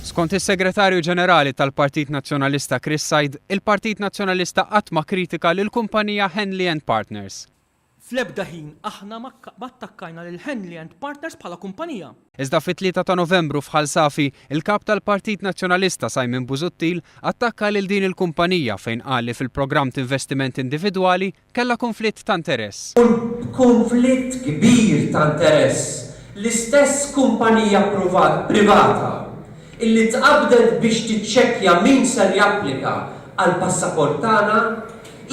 Skont is-Segretarju Ġenerali tal-Partit Nazzjonalista Chris Said, il-Partit Nazzjonalista qatt ma kritika lill-kumpanija Henley & Partners. Fl-ebda ħin aħna ma attakkajna lil Henley & Partners bħala kumpanija. Iżda fit-3 ta' Novembru f'Ħal Safi, il-kap tal-Partit Nazzjonalista Simon Busuttil attakka lil din il-kumpanija fejn qal li fil-programm ta' investiment individwali kellha konflitt ta' interess. Konflitt kbir ta' interess. L-istess kumpanija privata illi tqabdet biex tiċċekkja min ser japplika għal passaport tagħna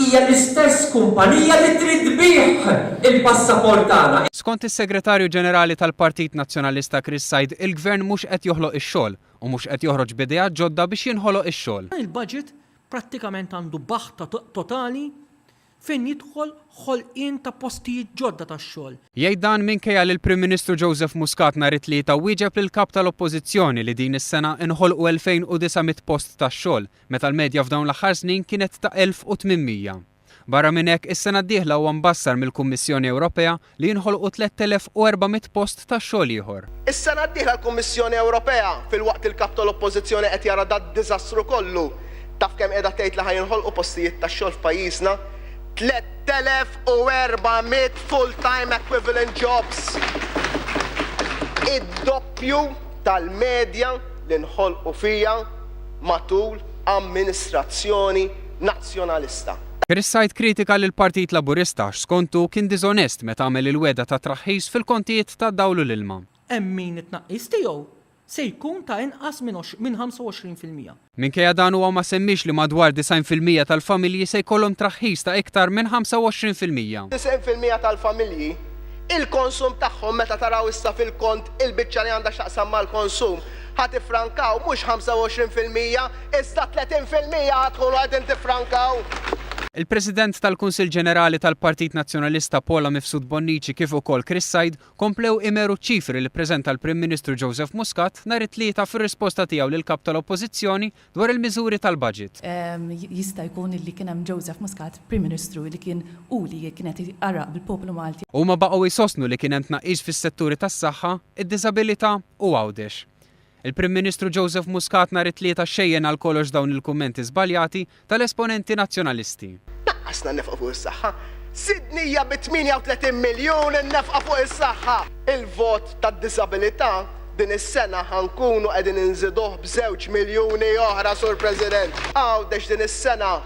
hija l-istess kumpanija li trid tbieħ il-passaport tagħna. Skont is-Segretarju Ġenerali tal-Partit Nazzjonalista Chris Said, il-Gvern mhux qed joħloq ix-xogħol u mhux qed joħroġ b'idejat ġodda biex jinħoloq ix-xogħol. Il-budget prattikament għandu baħta totali fejn jidħol ħolqien ta' postijiet ġodda tax-xogħol. Jgħid dan minkejja li l-Prim Ministru Joseph Muscat nhar it-tlieta wieġeb lill-kap tal-Oppożizzjoni li din is-sena inħolqu 2900 post tax-xogħol, meta l-medja f'dawn l-aħħar snin kienet ta' 1800. Barra minn hekk, is-sena d-dieħla huwa mbassar mill-Kummissjoni Ewropea li jinħolqu 3400 post tax-xogħol ieħor. Is-sena d-dieħla l-Kummissjoni Ewropea fil-waqt il-kap tal-Oppożizzjoni qed jara dat-diżastru kollu. Taf kemm qiegħda tgħid li ħajinħolqu postijiet tax-xogħol f'pajjiżna? 3400 full-time equivalent jobs. Id-doppju tal-medja li nħolqu fija matul amministrazzjoni nazzjonalista. Chris Said kritika lill Partit Laburista x'skontu kien diżonest meta għamel il-weda ta' traħħis fil-kontijiet ta' dawlu l-ilma. Hemm min it-tnaqqis tiegħu se jkun ta' inqas minn 25%. Minkejja dan huwa ma semmix li madwar 90% tal-familji se jkollhom traħħis ta' iktar minn 25%. 90% tal-familji il-konsum tagħhom meta taraw issa fil-kont il-biċċa li għandha x'taqsam mal-konsum ħadd ifrankaw mhux 25% iżda 30% ħadħulu qegħdin tifrankaw. Il-President tal-Kunsill Ġenerali tal-Partit Nazzjonalista Paula Mifsud Bonnici kif ukoll Chris Said komplew imeru ċifri li ppreżenta l-Prim Ministru Joseph Muscat nhar it-tlieta fir-risposta tiegħu lill-kap tal-Oppożizzjoni dwar il-miżuri tal-budget. Jista' jkun li kien hemm Joseph Muscat, Prim Ministru, li kien kienet araq bil-popolu Malti. Huma baqgħu jsostnu li kien hemm tnaqqis fis-setturi tas-saħħa, id-diżabilità u għawdex. Il-Prim Ministru Joseph Muscat nhar it-tlieta xejjen għal kollox dawn il-kummenti żbaljati tal-esponenti nazzjonalisti. Naqqasna n-nefqa fuq is-saħħa. Sidnija bi 38 miljun n-nefqa fuq is-saħħa. Il-vot tad-diżabilità din is-sena ħankunu qegħdin inżiduh b'2 miljuni oħra, Sur President. Għawdex din is-sena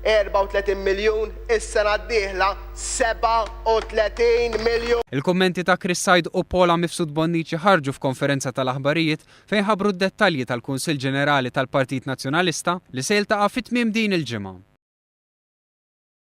34 miljun, is-sena d-dieħla 37 miljun. Il-kommenti ta' Chris Said u Paula Mifsud Bonnici ħarġu f'konferenza tal-aħbarijiet fejn ħabru d-dettalji tal-Kunsill Ġenerali tal-Partit Nazzjonalista li se jiltaqa' fit-tmiem din il-ġimgħa.